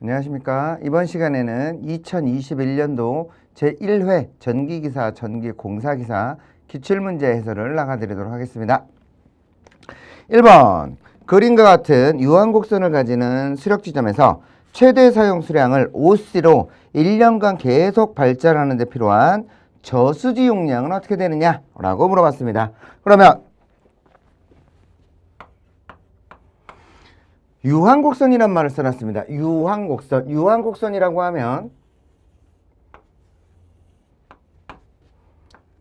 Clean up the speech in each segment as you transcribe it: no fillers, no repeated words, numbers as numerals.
안녕하십니까. 이번 시간에는 2021년도 제1회 전기기사, 전기공사기사 기출문제 해설을 나가드리도록 하겠습니다. 1번, 그림과 같은 유한곡선을 가지는 수력지점에서 최대 사용 수량을 5C로 1년간 계속 발전하는 데 필요한 저수지 용량은 어떻게 되느냐? 라고 물어봤습니다. 그러면 유한곡선이란 말을 써놨습니다. 유한곡선. 유한곡선이라고 하면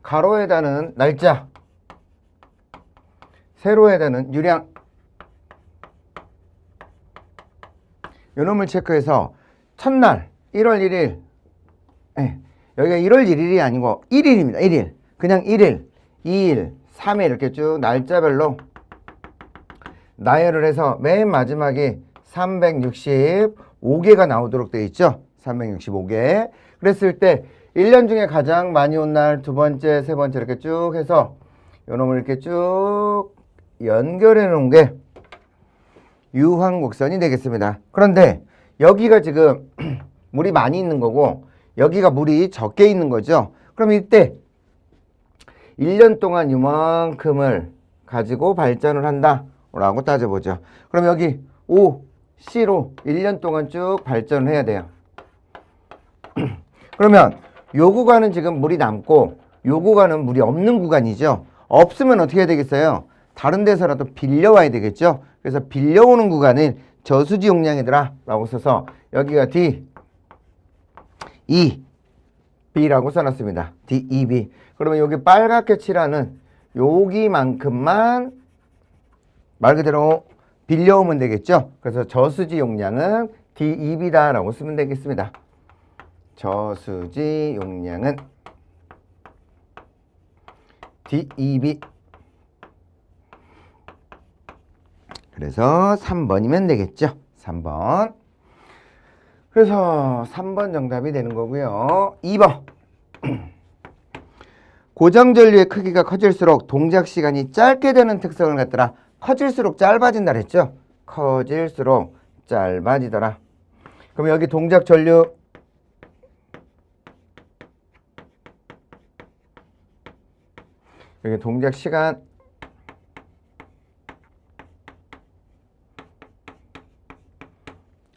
가로에다는 날짜, 세로에다는 유량, 요놈을 체크해서 첫날 1월 1일, 여기가 1월 1일이 아니고 1일입니다. 1일. 그냥 1일, 2일, 3일 이렇게 쭉 날짜별로 나열을 해서 맨 마지막에 365개가 나오도록 되어 있죠. 365개. 그랬을 때 1년 중에 가장 많이 온 날 두 번째, 세 번째 이렇게 쭉 해서 요놈을 이렇게 쭉 연결해 놓은 게 유한곡선이 되겠습니다. 그런데 여기가 지금 물이 많이 있는 거고 여기가 물이 적게 있는 거죠. 그럼 이때 1년 동안 이만큼을 가지고 발전을 한다 라고 따져보죠. 그럼 여기 5C로 1년 동안 쭉 발전을 해야 돼요. 그러면 요 구간은 지금 물이 남고 요 구간은 물이 없는 구간이죠. 없으면 어떻게 해야 되겠어요? 다른 데서라도 빌려와야 되겠죠. 그래서 빌려오는 구간은 저수지 용량이더라 라고 써서 여기가 D, E, B라고 써놨습니다. D, E, B. 그러면 여기 빨갛게 칠하는 여기만큼만 말 그대로 빌려오면 되겠죠. 그래서 저수지 용량은 DEB다 라고 쓰면 되겠습니다. 저수지 용량은 DEB. 그래서 3번이면 되겠죠. 3번. 그래서 3번 정답이 되는 거고요. 2번. 고정전류의 크기가 커질수록 동작 시간이 짧게 되는 특성을 갖더라. 커질수록 짧아진다 그랬죠. 커질수록 짧아지더라. 그럼 여기 동작 전류 여기 동작 시간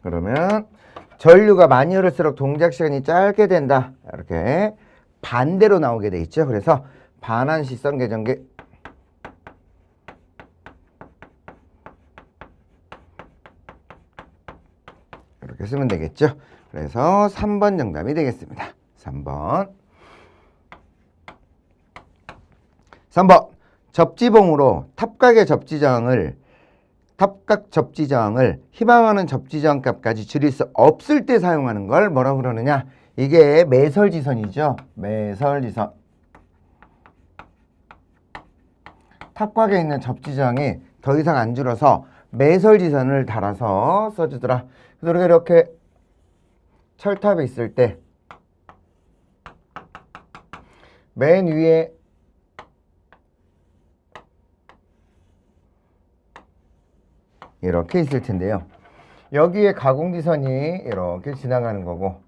그러면 전류가 많이 흐를수록 동작 시간이 짧게 된다. 이렇게 반대로 나오게 돼 있죠. 그래서 반환시성 계전기 이렇게 쓰면 되겠죠. 그래서 3번 정답이 되겠습니다. 3번. 3번. 접지봉으로 탑각각 접지저항을 희망하는 접지저항 값까지 줄일 수 없을 때 사용하는 걸 뭐라고 그러느냐? 이게 매설지선이죠. 매설지선. 탑각에 있는 접지저항이 더 이상 안 줄어서 매설지선을 달아서 써주더라. 그래서 우리가 이렇게 철탑에 있을 때 맨 위에 이렇게 있을 텐데요. 여기에 가공지선이 이렇게 지나가는 거고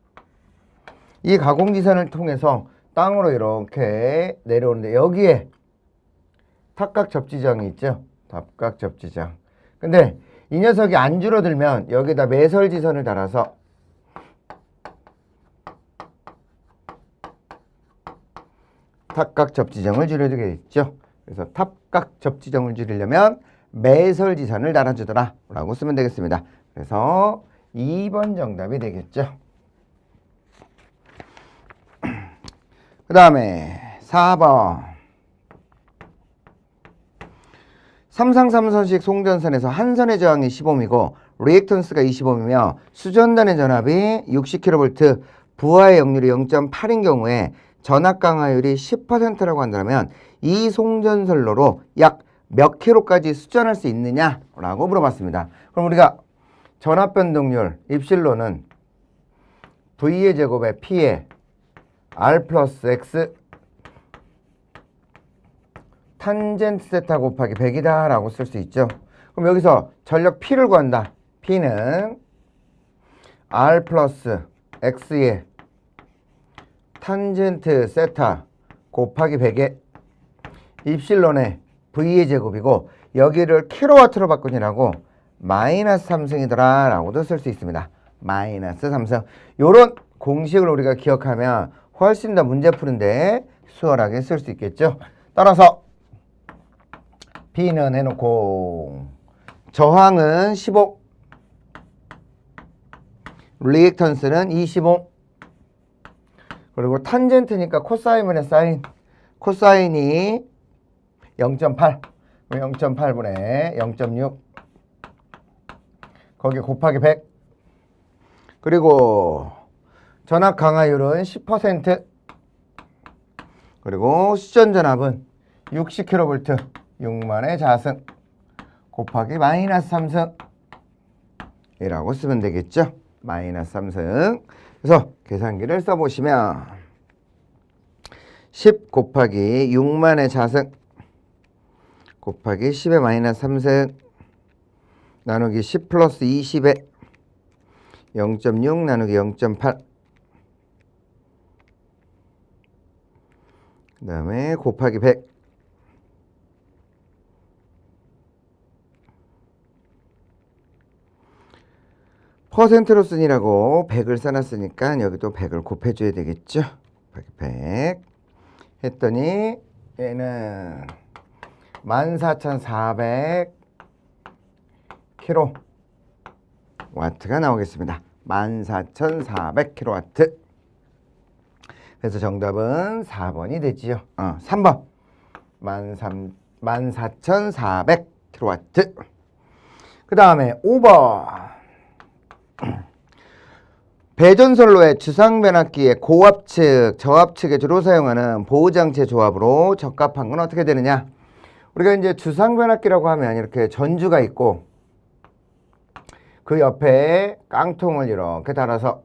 이 가공지선을 통해서 땅으로 이렇게 내려오는데 여기에 탑각 접지장이 있죠. 탑각 접지장. 근데 이 녀석이 안 줄어들면 여기다 매설지선을 달아서 탑각 접지점을 줄여주겠죠. 그래서 탑각 접지점을 줄이려면 매설지선을 달아주더라 라고 쓰면 되겠습니다. 그래서 2번 정답이 되겠죠. 그 다음에 4번. 삼상삼선식 송전선에서 한 선의 저항이 10ohm이고 리액턴스가 20ohm이며 수전단의 전압이 60kV, 부하의 역률이 0.8인 경우에 전압 강화율이 10%라고 한다면 이 송전선로로 약 몇 킬로까지 수전할 수 있느냐 라고 물어봤습니다. 그럼 우리가 전압 변동률 입실로는 V의 제곱에 P에 R 플러스 X 탄젠트 세타 곱하기 100이다 라고 쓸 수 있죠. 그럼 여기서 전력 P를 구한다. P는 R 플러스 X의 탄젠트 세타 곱하기 100의 입실론의 V의 제곱이고 여기를 킬로와트로 바꾸니라고 마이너스 3승이더라 라고도 쓸 수 있습니다. 마이너스 3승. 요런 공식을 우리가 기억하면 훨씬 더 문제 푸는데 수월하게 쓸 수 있겠죠. 따라서 B는 해놓고 저항은 15, 리액턴스는 25, 그리고 탄젠트니까 코사인분의 사인, 코사인이 0.8, 0.8분의 0.6 거기 곱하기 100, 그리고 전압 강화율은 10%, 그리고 수전 전압은 60kV, 6만의 자승 곱하기 마이너스 3승 이라고 쓰면 되겠죠. 마이너스 3승. 그래서 계산기를 써보시면 10 곱하기 6만의 자승 곱하기 10의 마이너스 3승 나누기 10 플러스 20의 0.6 나누기 0.8 그 다음에 곱하기 100 퍼센트로 쓰니라고 100을 써놨으니까 여기도 100을 곱해줘야 되겠죠. 100 했더니 얘는 14,400 킬로와트가 나오겠습니다. 14,400 킬로와트. 그래서 정답은 4번이 되지요. 3번 14,400 킬로와트. 그 다음에 5번 배전선로의 주상변압기의 고압측, 저압측에 주로 사용하는 보호장치 조합으로 적합한 건 어떻게 되느냐? 우리가 이제 주상변압기라고 하면 이렇게 전주가 있고 그 옆에 깡통을 이렇게 달아서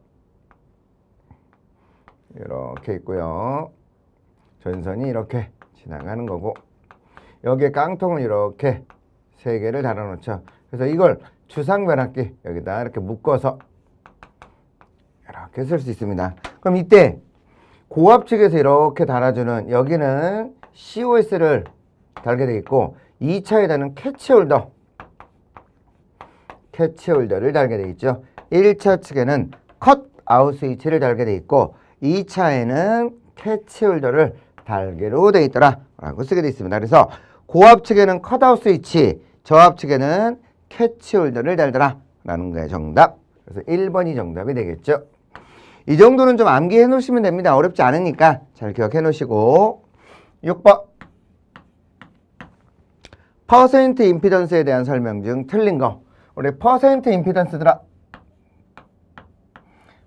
이렇게 있고요. 전선이 이렇게 지나가는 거고 여기에 깡통을 이렇게 3개를 달아놓죠. 그래서 이걸 주상변압기 여기다 이렇게 묶어서 이렇게 쓸 수 있습니다. 그럼 이때 고압측에서 이렇게 달아주는 여기는 COS를 달게 되어 있고 2차에다는 캐치홀더를 달게 되어 있죠. 1차 측에는 컷아웃 스위치를 달게 되어 있고 2차에는 캐치홀더를 달게로 되어 있더라 라고 쓰게 되어 있습니다. 그래서 고압측에는 컷아웃 스위치, 저압측에는 캐치홀더를 달더라 라는 거예요. 정답. 그래서 1번이 정답이 되겠죠. 이 정도는 좀 암기해 놓으시면 됩니다. 어렵지 않으니까 잘 기억해 놓으시고 6번 퍼센트 임피던스에 대한 설명 중 틀린 거. 우리 퍼센트 임피던스더라.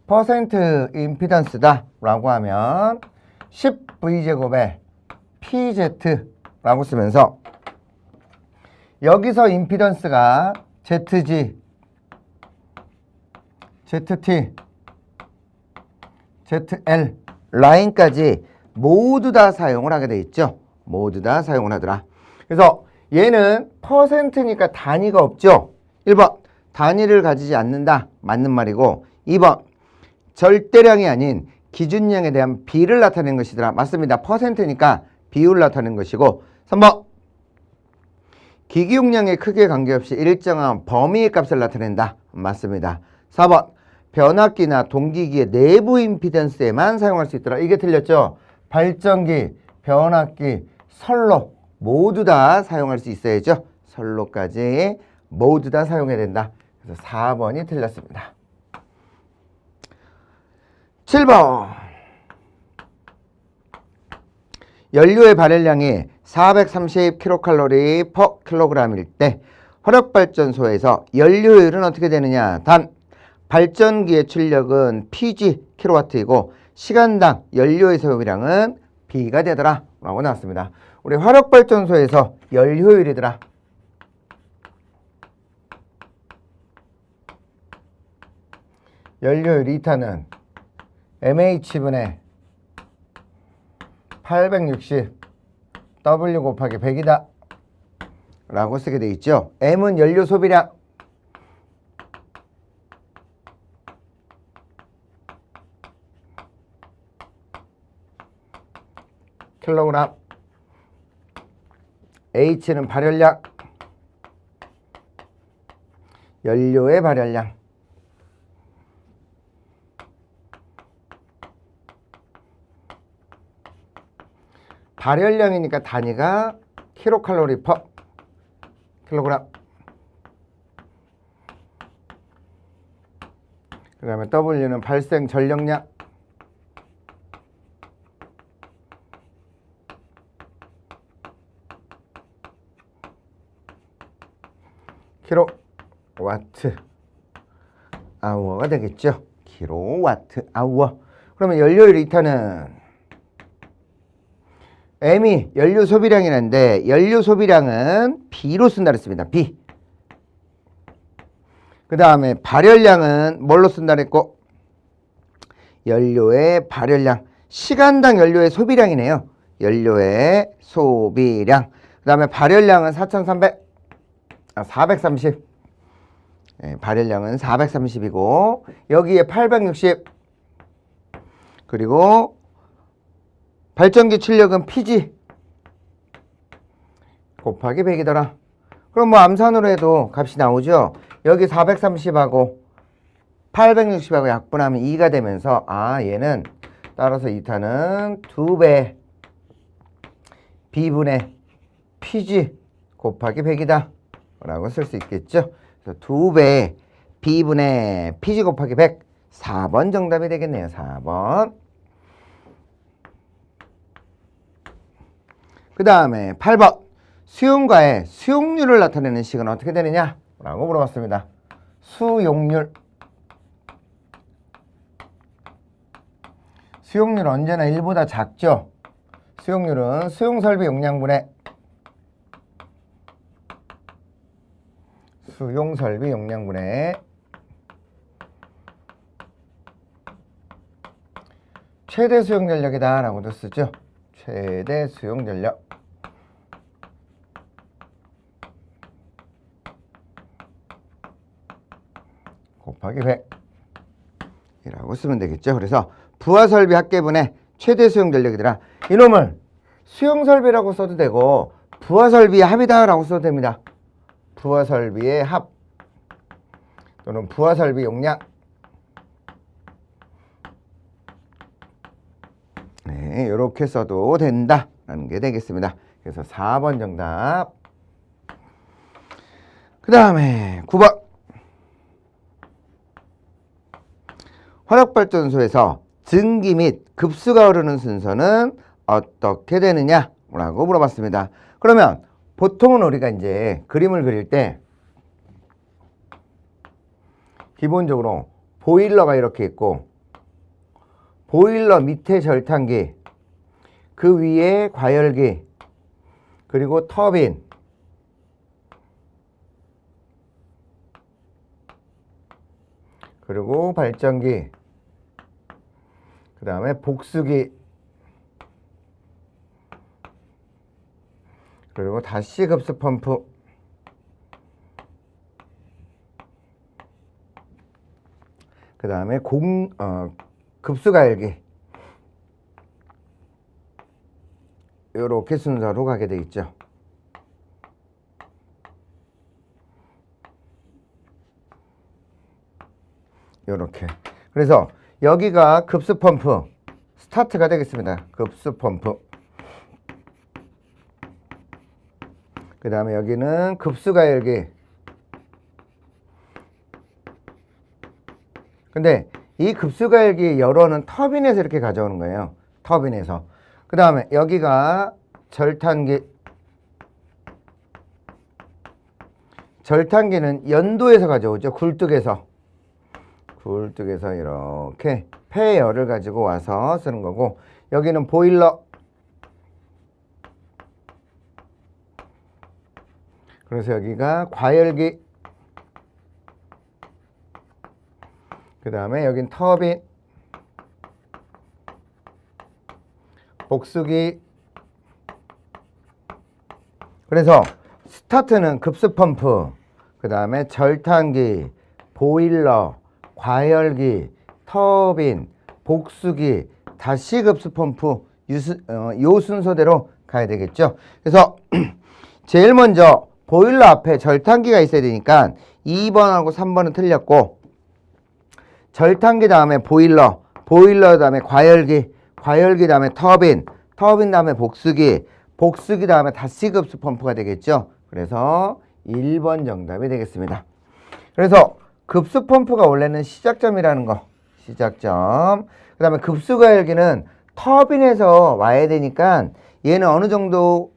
퍼센트 임피던스다 라고 하면 10V제곱에 PZ라고 쓰면서 여기서 임피던스가 ZG, ZT, ZL 라인까지 모두 다 사용을 하게 돼 있죠. 모두 다 사용을 하더라. 그래서 얘는 퍼센트니까 단위가 없죠. 1번 단위를 가지지 않는다. 맞는 말이고 2번 절대량이 아닌 기준량에 대한 비를 나타내는 것이더라. 맞습니다. 퍼센트니까 비율을 나타내는 것이고 3번 기기용량의 크기에 관계없이 일정한 범위의 값을 나타낸다. 맞습니다. 4번 변압기나 동기기의 내부 임피던스에만 사용할 수 있더라. 이게 틀렸죠. 발전기, 변압기, 선로 모두 다 사용할 수 있어야죠. 선로까지 모두 다 사용해야 된다. 그래서 4번이 틀렸습니다. 7번 연료의 발열량이 430kcal per kg일 때 화력발전소에서 연료율은 어떻게 되느냐? 단 발전기의 출력은 PG kW이고 시간당 연료의 소요량은 B가 되더라 라고 나왔습니다. 우리 화력발전소에서 연료율이더라. 연료율 2타는 MH분의 860 W 곱하기 100이다 라고 쓰게 돼 있죠. M은 연료 소비량, 킬로그램. H는 발열량, 연료의 발열량. 발열량이니까 단위가 킬로칼로리 퍼 킬로그램. 그 다음에 W는 발생 전력량, 킬로와트 아워가 되겠죠. 킬로와트 아워. 그러면 연료율 이타는 M이 연료 소비량이라는데 연료 소비량은 B로 쓴다 그랬습니다. B. 그 다음에 발열량은 뭘로 쓴다 그랬고 연료의 발열량. 시간당 연료의 소비량이네요. 연료의 소비량. 그 다음에 발열량은 430. 네, 발열량은 430이고 여기에 860. 그리고 발전기 출력은 PG 곱하기 100이더라. 그럼 뭐 암산으로 해도 값이 나오죠. 여기 430하고 860하고 약분하면 2가 되면서 얘는 따라서 이타는 2배 B분의 PG 곱하기 100이다 라고 쓸 수 있겠죠. 그래서 2배 B분의 PG 곱하기 100. 4번 정답이 되겠네요. 4번. 그 다음에 8번. 수용과의 수용률을 나타내는 식은 어떻게 되느냐? 라고 물어봤습니다. 수용률. 수용률은 언제나 1보다 작죠? 수용률은 수용설비 용량분의 수용설비 용량분의 최대 수용전력이다 라고도 쓰죠. 최대 수용전력 곱하기 100 이라고 쓰면 되겠죠. 그래서 부하설비 합계분의 최대 수용전력이더라. 이놈을 수용설비라고 써도 되고 부하설비의 합이다 라고 써도 됩니다. 부하설비의 합 또는 부하설비 용량. 네, 이렇게 써도 된다라는 게 되겠습니다. 그래서 4번 정답. 그 다음에 9번. 화력발전소에서 증기 및 급수가 흐르는 순서는 어떻게 되느냐? 라고 물어봤습니다. 그러면 보통은 우리가 이제 그림을 그릴 때 기본적으로 보일러가 이렇게 있고 보일러 밑에 절탄기, 그 위에 과열기, 그리고 터빈, 그리고 발전기, 그 다음에 복수기, 그리고 다시 급수 펌프, 그 다음에 급수 가열기. 이렇게 순서로 가게 돼 있죠. 이렇게. 그래서 여기가 급수 펌프 스타트가 되겠습니다. 급수 펌프. 그 다음에 여기는 급수 가열기. 근데 이 급수 가열기의 열원은 터빈에서 이렇게 가져오는 거예요. 터빈에서. 그 다음에 여기가 절탄기. 절탄기는 연도에서 가져오죠. 굴뚝에서. 굴뚝에서 이렇게 폐열을 가지고 와서 쓰는 거고, 여기는 보일러. 그래서 여기가 과열기. 그 다음에 여긴 터빈, 복수기. 그래서 스타트는 급수 펌프, 그 다음에 절탄기, 보일러, 과열기, 터빈, 복수기, 다시 급수 펌프 요 순서대로 가야 되겠죠. 그래서 제일 먼저 보일러 앞에 절탄기가 있어야 되니까 2번하고 3번은 틀렸고, 절탄기 다음에 보일러 다음에 과열기 다음에 터빈 다음에 복수기 다음에 다시급수 펌프가 되겠죠. 그래서 1번 정답이 되겠습니다. 그래서 급수 펌프가 원래는 시작점이라는 거, 시작점. 그 다음에 급수 과열기는 터빈에서 와야 되니까 얘는 어느 정도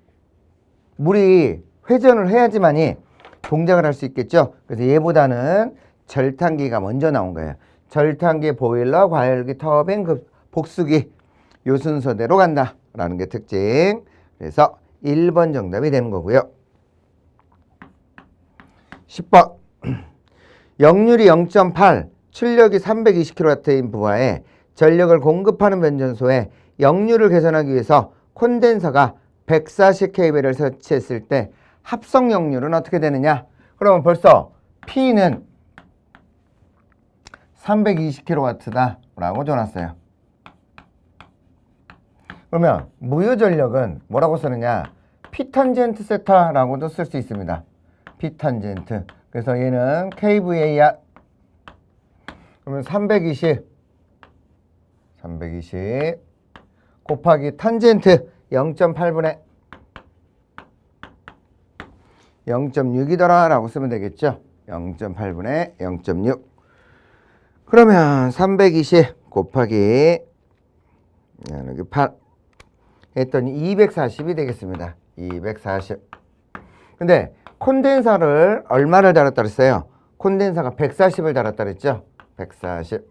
물이 회전을 해야지만이 동작을 할 수 있겠죠. 그래서 얘보다는 절탄기가 먼저 나온 거예요. 절탄기, 보일러, 과열기, 터빈, 복수기 요 순서대로 간다라는 게 특징. 그래서 1번 정답이 되는 거고요. 10번 역률이 0.8, 출력이 320kW인 부하에 전력을 공급하는 변전소에 역률을 개선하기 위해서 콘덴서가 140kV를 설치했을 때 합성 역률은 어떻게 되느냐? 그러면 벌써 P는 320kW다 라고 줘놨어요. 그러면 무효 전력은 뭐라고 쓰느냐? P탄젠트 세타라고도 쓸 수 있습니다. P탄젠트. 그래서 얘는 kVA야. 그러면 320 곱하기 탄젠트 0.8분의 0.6이더라 라고 쓰면 되겠죠. 0.8분의 0.6. 그러면 320 곱하기 여기 8 했더니 240이 되겠습니다. 240. 근데 콘덴서를 얼마를 달았다 그랬어요? 콘덴서가 140을 달았다 그랬죠? 140.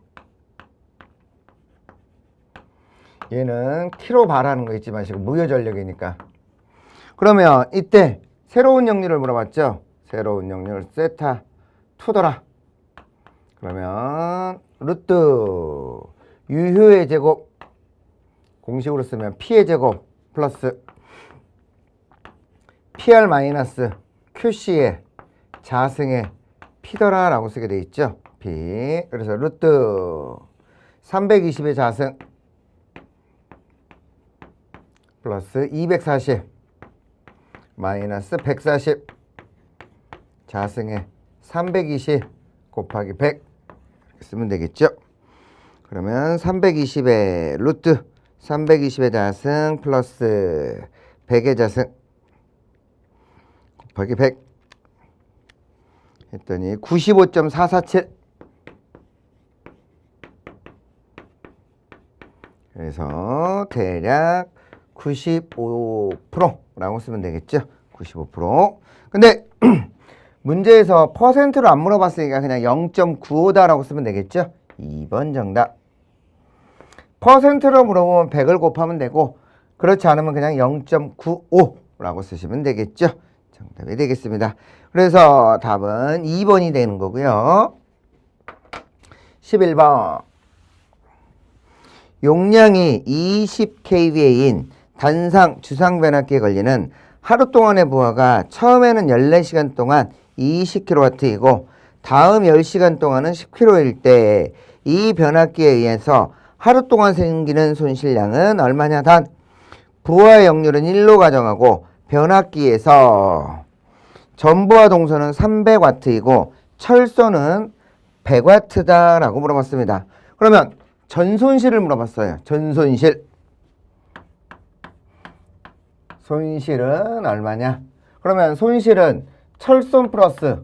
얘는 킬로바라는 거 잊지 마시고 무효 전력이니까. 그러면 이때 새로운 역률을 물어봤죠? 새로운 역률 세타 2더라. 그러면 루트 유효의 제곱 공식으로 쓰면 P의 제곱 플러스 PR 마이너스 QC의 자승의 P더라 라고 쓰게 돼 있죠. P. 그래서 루트 320의 자승 플러스 240 마이너스 140 자승의 320 곱하기 100 이렇게 쓰면 되겠죠. 그러면 320의 루트 320의 자승 플러스 100의 자승 곱하기 100 했더니 95.447. 그래서 대략 95%라고 쓰면 되겠죠. 95%. 근데 문제에서 퍼센트로 안 물어봤으니까 그냥 0.95다라고 쓰면 되겠죠. 2번 정답. 퍼센트로 물어보면 100을 곱하면 되고, 그렇지 않으면 그냥 0.95라고 쓰시면 되겠죠. 정답이 되겠습니다. 그래서 답은 2번이 되는 거고요. 11번. 용량이 20kVA인 단상 주상 변압기에 걸리는 하루 동안의 부하가 처음에는 14시간 동안 20kW이고 다음 10시간 동안은 10kW일 때 이 변압기에 의해서 하루 동안 생기는 손실량은 얼마냐? 단 부하의 역률은 1로 가정하고 변압기에서 전부하 동선은 300W이고 철소는 100W다 라고 물어봤습니다. 그러면 전손실을 물어봤어요. 전손실. 손실은 얼마냐? 그러면 손실은 철손 플러스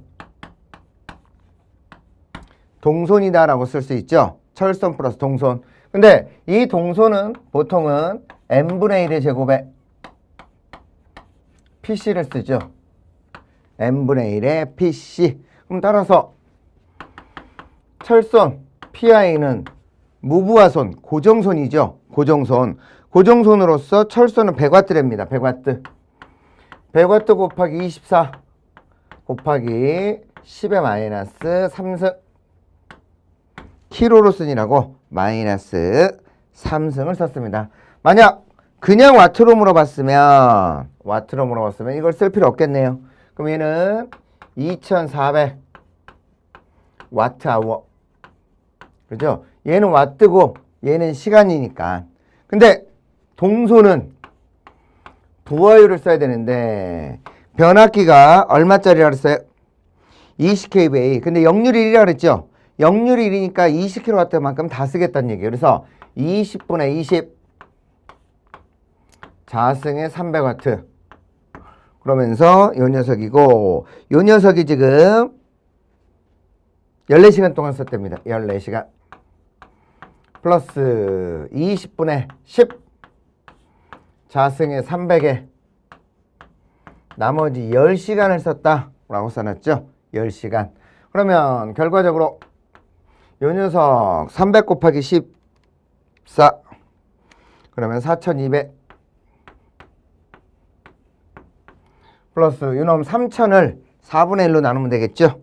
동손이다 라고 쓸 수 있죠. 철손 플러스 동손. 근데 이 동손은 보통은 n분의 1의 제곱에 PC를 쓰죠. n분의 1의 PC. 그럼 따라서 철손 PI는 무부하손, 고정손이죠. 고정손. 고정손으로서 철손은 100W랍니다. 100W. 100W 곱하기 24 곱하기 10의 마이너스 3승. 킬로로 쓰니라고 마이너스 3승을 썼습니다. 만약 그냥 와트로 물어봤으면 이걸 쓸 필요 없겠네요. 그럼 얘는 2400 와트 아워. 그죠? 얘는 와트고 얘는 시간이니까. 근데 동소는 부하율을 써야 되는데 변압기가 얼마짜리라 그랬어요? 20kVA. 근데 역률이 1이라 그랬죠? 역률이 1이니까 20kW만큼 다 쓰겠다는 얘기예요. 그래서 20분의 20 자승의 300W. 그러면서 요 녀석이고, 요 녀석이 지금 14시간 동안 썼답니다. 14시간. 플러스 20분의 10 자승의 300에 나머지 10시간을 썼다 라고 써놨죠. 10시간. 그러면 결과적으로 요 녀석 300 곱하기 14 그러면 4200 플러스 요놈 3000을 4분의 1로 나누면 되겠죠.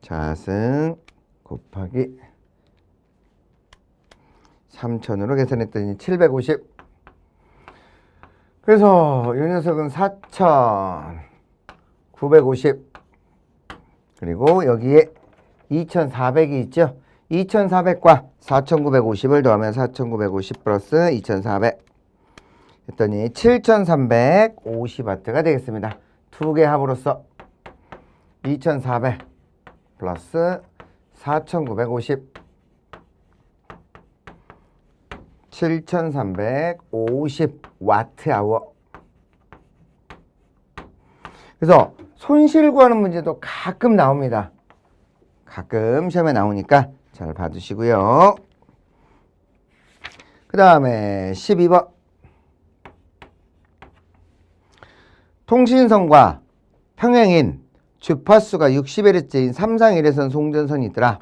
자승 곱하기 3000으로 계산했더니 750. 그래서 이 녀석은 4950 그리고 여기에 2400이 있죠. 2400과 4950을 더하면 4950 플러스 2400 했더니 7350W가 되겠습니다. 두 개 합으로써 2400 플러스 4950 7350Wh. 그래서 손실 구하는 문제도 가끔 나옵니다. 가끔 시험에 나오니까 잘 봐주시고요. 그 다음에 12번. 통신선과 평행인 주파수가 60Hz인 3상 1회선 송전선이 있더라.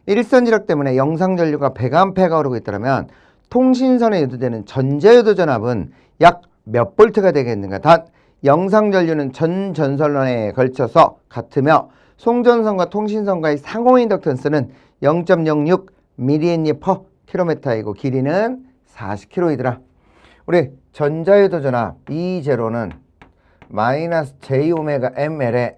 일선 지력 때문에 영상 전류가 100A가 오르고 있더라면 통신선에 유도되는 전자유도 전압은 약 몇 볼트가 되겠는가? 단 영상 전류는 전 전선론에 걸쳐서 같으며 송전선과 통신선과의 상호 인덕턴스는 0.06 mH/km이고 길이는 40km이더라. 우리 전자유도 전압 E0는 마이너스 JωML의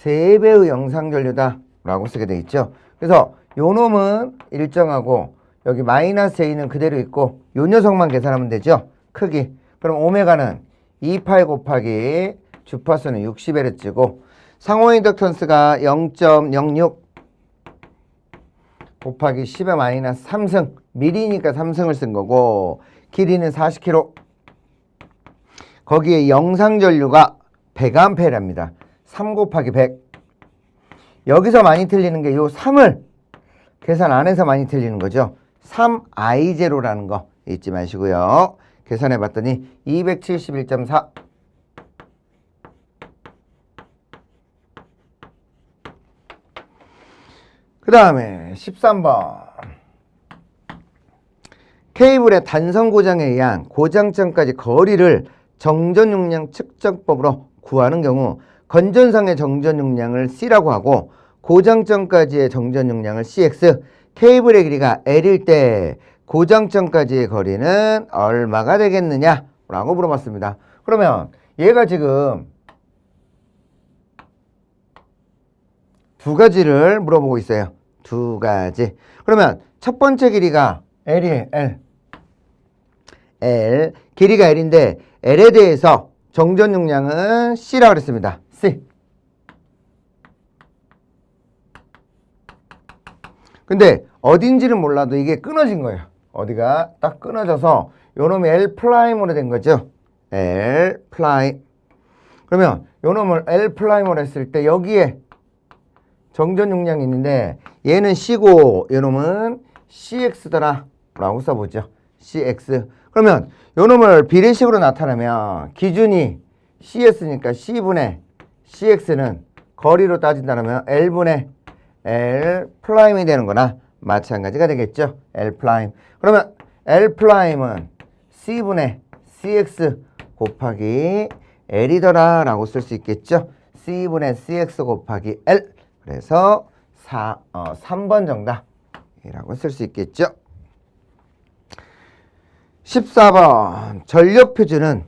3배의 영상 전류다 라고 쓰게 돼 있죠. 그래서 요 놈은 일정하고 여기 마이너스 J는 그대로 있고 요 녀석만 계산하면 되죠. 크기. 그럼 오메가는 2파이 곱하기 주파수는 60Hz고 상호 인덕턴스가 0.06 곱하기 10의 마이너스 3승 미리니까 3승을 쓴 거고 길이는 40km. 거기에 영상 전류가 100A랍니다. 3 곱하기 100. 여기서 많이 틀리는 게 요 3을 계산 안 해서 많이 틀리는 거죠. 3I0라는 거 잊지 마시고요. 계산해 봤더니 271.4. 그 다음에 13번. 케이블의 단선 고장에 의한 고장점까지 거리를 정전 용량 측정법으로 구하는 경우 건전상의 정전 용량을 C라고 하고 고장점까지의 정전 용량을 CX, 케이블의 길이가 L일 때 고장점까지의 거리는 얼마가 되겠느냐 라고 물어봤습니다. 그러면 얘가 지금 두 가지를 물어보고 있어요. 두 가지. 그러면 첫 번째 길이가 L이에요. L. 길이가 L인데 L에 대해서 정전 용량은 C라고 그랬습니다. C. 근데 어딘지는 몰라도 이게 끊어진 거예요. 어디가 딱 끊어져서 요놈이 L'으로 된 거죠. L'. 그러면 요놈을 L'으로 했을 때 여기에 정전 용량이 있는데 얘는 C고 요놈은 CX더라 라고 써보죠. CX. 그러면 요놈을 비례식으로 나타내면 기준이 CS니까 C분의 CX는 거리로 따진다면 L분의 L'이 되는 거나 마찬가지가 되겠죠. L'. 그러면 L'은 C분의 CX 곱하기 L이더라 라고 쓸 수 있겠죠. C분의 CX 곱하기 L. 그래서 3번 정답이라고 쓸 수 있겠죠. 14번. 전력 표준은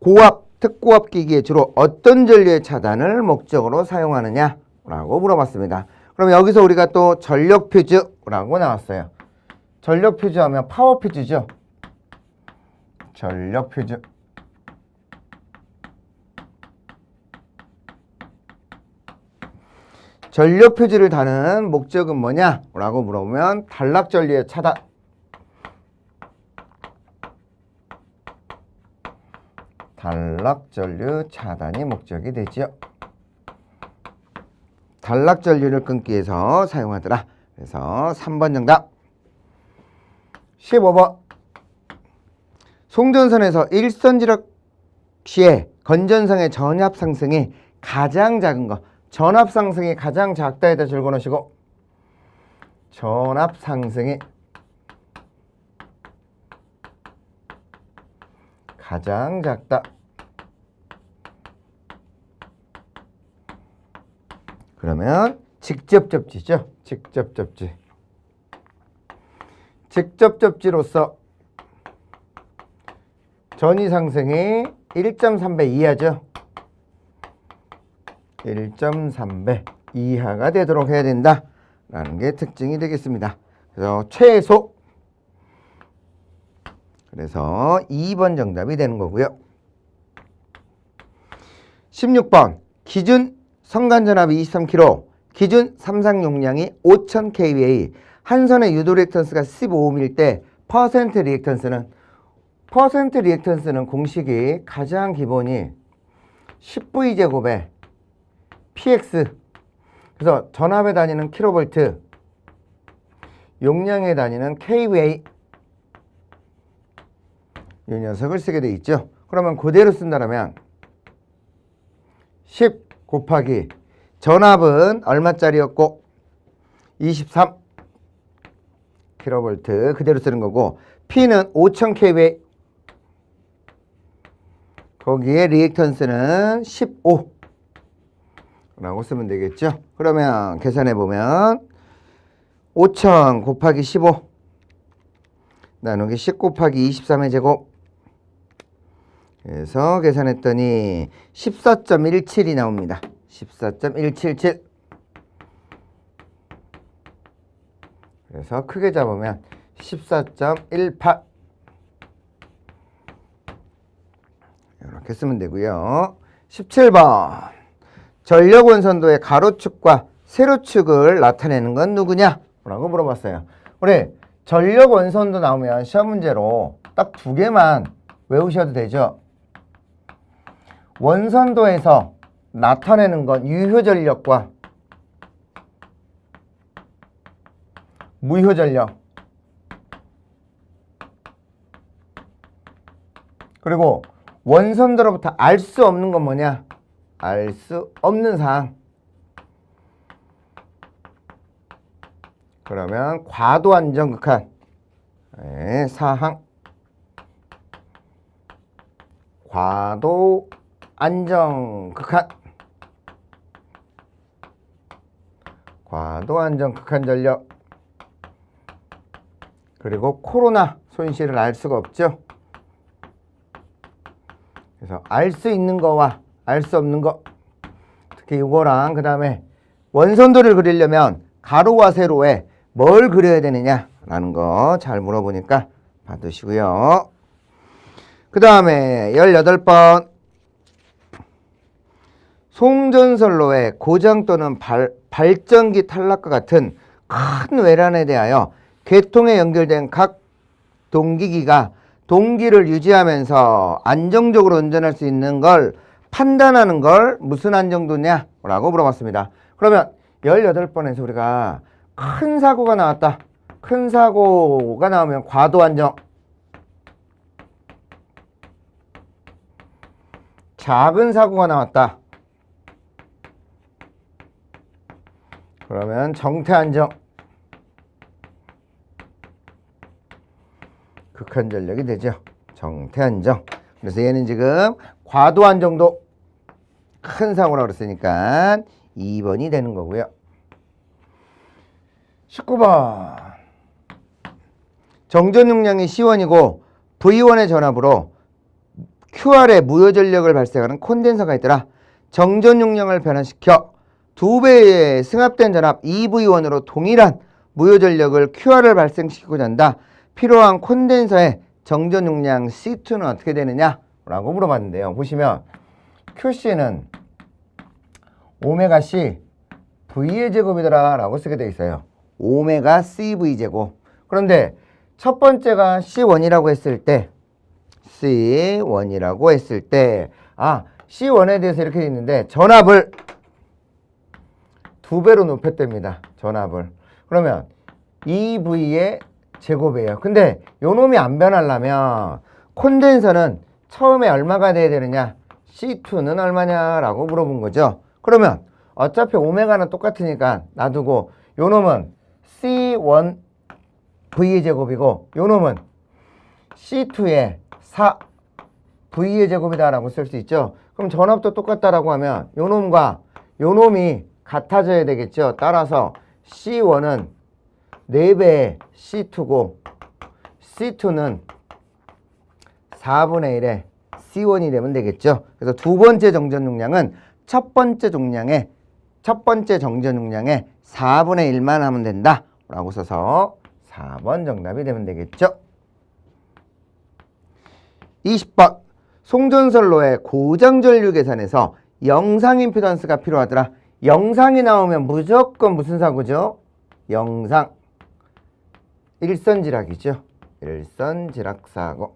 고압, 특고압 기기에 주로 어떤 전류의 차단을 목적으로 사용하느냐 라고 물어봤습니다. 그럼 여기서 우리가 또 전력 퓨즈라고 나왔어요. 전력 퓨즈 하면 파워 퓨즈죠. 전력 퓨즈. 전력 퓨즈를 다는 목적은 뭐냐? 라고 물어보면 단락전류의 차단. 단락전류 차단이 목적이 되죠. 단락전류를 끊기 위해서 사용하더라. 그래서 3번 정답. 15번. 송전선에서 일선지력 시에 건전성의 전압 상승이 가장 작은 거. 전압 상승이 가장 작다에다 적어놓으시고, 전압 상승이 가장 작다. 그러면 직접 접지죠. 직접 접지. 직접 접지로서 전위 상승이 1.3배 이하죠. 1.3배 이하가 되도록 해야 된다 라는 게 특징이 되겠습니다. 그래서 최소, 그래서 2번 정답이 되는 거고요. 16번. 기준 선간전압이 23kV, 기준 삼상 용량이 5000kVA, 한 선의 유도 리액턴스가 15ohm일 때 퍼센트 리액턴스는 공식이 가장 기본이 10V제곱에 px. 그래서 전압에 다니는 킬로볼트, 용량에 다니는 kVA, 이 녀석을 쓰게 돼 있죠. 그러면 그대로 쓴다면 10 곱하기 전압은 얼마짜리였고 23 킬로볼트 그대로 쓰는 거고, P는 5000kVA, 거기에 리액턴스는 15 라고 쓰면 되겠죠. 그러면 계산해 보면 5000 곱하기 15 나누기 10 곱하기 23의 제곱, 그래서 계산했더니 14.17이 나옵니다. 14.177. 그래서 크게 잡으면 14.18 이렇게 쓰면 되고요. 17번. 전력 원선도의 가로축과 세로축을 나타내는 건 누구냐? 라고 물어봤어요. 우리 전력 원선도 나오면 시험 문제로 딱 두 개만 외우셔도 되죠. 원선도에서 나타내는 건 유효전력과 무효전력, 그리고 원선도로부터 알 수 없는 건 뭐냐? 알 수 없는 사항. 그러면 과도 안정극한 사항, 과도 안정극한, 과도 안정극한 전력, 그리고 코로나 손실을 알 수가 없죠. 그래서 알 수 있는 거와 알 수 없는 거, 특히 이거랑 그 다음에 원선도를 그리려면 가로와 세로에 뭘 그려야 되느냐 라는 거 잘 물어보니까 받으시고요. 그 다음에 18번. 송전선로의 고장 또는 발전기 탈락과 같은 큰 외란에 대하여 계통에 연결된 각 동기기가 동기를 유지하면서 안정적으로 운전할 수 있는 걸 판단하는 걸 무슨 안정도냐? 라고 물어봤습니다. 그러면 18번에서 우리가 큰 사고가 나왔다. 큰 사고가 나오면 과도 안정. 작은 사고가 나왔다. 그러면 정태 안정. 극한 전력이 되죠. 정태 안정. 그래서 얘는 지금 과도 안정도 큰 사고라고 그랬으니까 2번이 되는 거고요. 19번. 정전 용량이 C1이고 V1의 전압으로 QR에 무효 전력을 발생하는 콘덴서가 있더라. 정전 용량을 변화시켜 2배의 승합된 전압 EV1으로 동일한 무효 전력을 QR을 발생시키고자 한다. 필요한 콘덴서의 정전 용량 C2는 어떻게 되느냐? 라고 물어봤는데요. 보시면 QC는 오메가 C V의 제곱이더라 라고 쓰게 돼 있어요. 오메가 CV 제곱. 그런데 첫 번째가 C1이라고 했을 때 C1이라고 했을 때 C1에 대해서 이렇게 돼 있는데 전압을 2배로 높였답니다. 전압을. 그러면 EV의 제곱이에요. 근데 요 놈이 안 변하려면 콘덴서는 처음에 얼마가 돼야 되느냐? C2는 얼마냐라고 물어본 거죠. 그러면 어차피 오메가는 똑같으니까 놔두고 요 놈은 C1 V의 제곱이고 요 놈은 C2의 4 V의 제곱이다라고 쓸 수 있죠. 그럼 전압도 똑같다라고 하면 요 놈과 요 놈이 같아져야 되겠죠. 따라서 C1은 4배의 C2고 C2는 4분의 1의 C1이 되면 되겠죠. 그래서 두 번째 정전 용량은 첫 번째 정전 용량의 4분의 1만 하면 된다 라고 써서 4번 정답이 되면 되겠죠. 20번 송전선로의 고장전류 계산에서 영상 임피던스가 필요하더라. 영상이 나오면 무조건 무슨 사고죠? 영상 일선지락이죠. 일선지락 사고.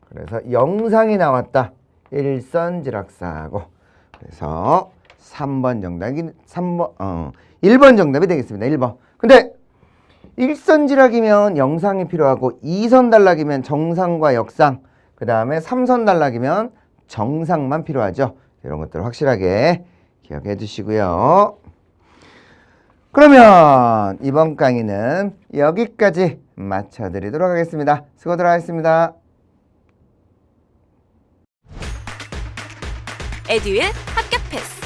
그래서 영상이 나왔다. 일선지락 사고. 그래서 1번 정답이 되겠습니다. 1번. 근데 일선지락이면 영상이 필요하고 2선 단락이면 정상과 역상, 그 다음에 3선 단락이면 정상만 필요하죠. 이런 것들을 확실하게 기억해 두시고요. 그러면 이번 강의는 여기까지 마쳐드리도록 하겠습니다. 수고들 하셨습니다. 에듀윌 합격 패스.